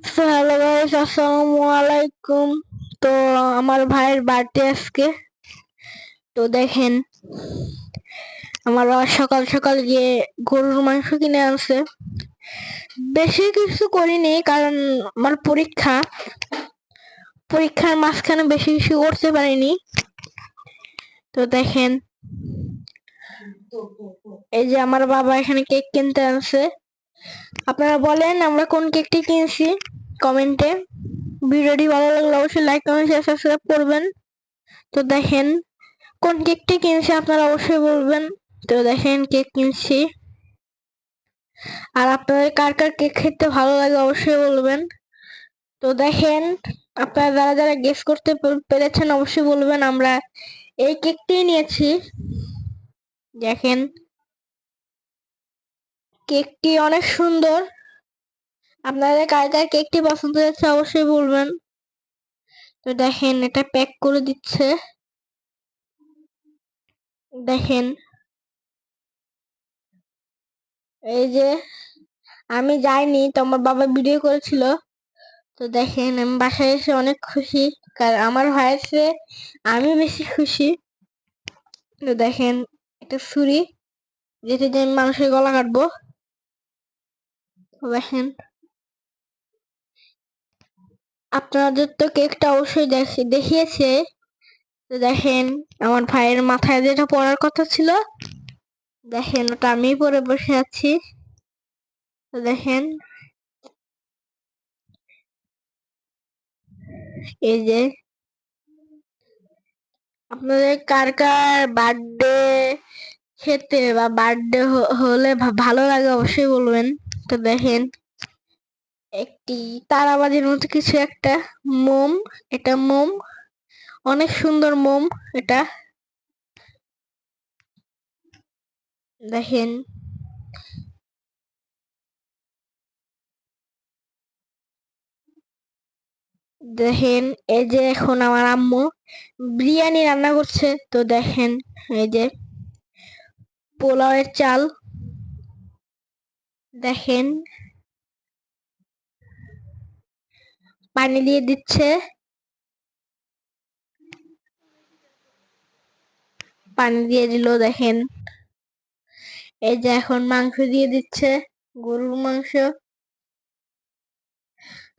Hello guys, আসসালামু আলাইকুম। তো আমার ভাইয়ের বার্থডে আজকে। তো দেখেন, আমার বাবা সকাল সকাল গিয়ে গরুর মাংস কিনে আনছে। বেশি কিছু করিনি কারণ আমার পরীক্ষার মাঝখানে বেশি কিছু করতে পারিনি। তো দেখেন, এই যে আমার বাবা এখানে কেক কিনতে আনছে। আপনারা বলেন আমরা কোন কেকটি কিনছি কমেন্টে। ভিডিওটি ভালো লাগলে অবশ্যই লাইক কমেন্ট শেয়ার সাবস্ক্রাইব করবেন। তো দেখেন কোন কেকটি কিনছি আপনারা অবশ্যই বলবেন। তো দেখেন কেক কিনছি। আর আপনাদের কার কার কেক খেতে ভালো লাগে অবশ্যই বলবেন। তো দেখেন, আপনারা যারা যারা গেস করতে পেরেছেন অবশ্যই বলবেন। আমরা এই কেকটি নিয়েছি। দেখেন কেকটি অনেক সুন্দর। আপনাদের কার কার কেকটি পছন্দ হয়েছে অবশ্যই বলবেন। তো দেখেন এটা প্যাক করে দিচ্ছে। দেখেন এই যে আমি যাইনি, তো আমার বাবা ভিডিও করেছিল। তো দেখেন আমি বাসায় এসে অনেক খুশি, কারণ আমার ভাইয়ের চেয়ে আমি বেশি খুশি। তো দেখেন একটা ছুরি, যেটা দিয়ে আমি মানুষের গলা কাটবো। তো দেখেন আপনাদের তো কেকটা অবশ্যই দেখিয়েছে। তো দেখেন আমার ভাইয়ের মাথায় যেটা পড়ার কথা ছিল, দেখেন ওটা আমি পরে বসে আছি। তো দেখেন এই যে আপনাদের কার কার বার্থডে খেতে বা বার্থডে হলে ভালো লাগে অবশ্যই বলবেন। তো দেখেন একটি তারাবাজির মতো কিছু একটা মোম, এটা মোম, অনেক সুন্দর মোম এটা। দেখেন দেখেন এই যে এখন আমার আম্মু বিরিয়ানি রান্না করছে। তো দেখেন এই যে পোলাওয়ের চাল, দেখেন পানি দিয়ে দিচ্ছে, পানি দিয়ে দিল। দেখেন এই যে এখন মাংস দিয়ে দিচ্ছে, গরুর মাংস।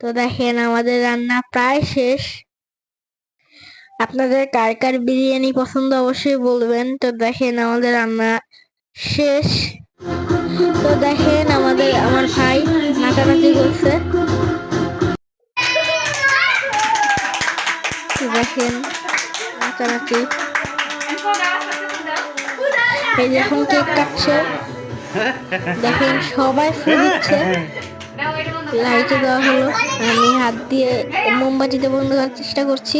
তো দেখেন আমাদের রান্না প্রায় শেষ। আপনাদের কার কার বিরিয়ানি পছন্দ অবশ্যই বলবেন। তো দেখেন আমাদের রান্না শেষ। তো দেখেন আমার ভাই নাচানাচি করছে। তো দেখেন নাচানাচি, এই যে এখন কেক কাটছে। দেখেন সবাই ফুল দিচ্ছে, লাইটে দেওয়া হলো। আমি হাত দিয়ে মোমবাতিতে বন্ধ করার চেষ্টা করছি।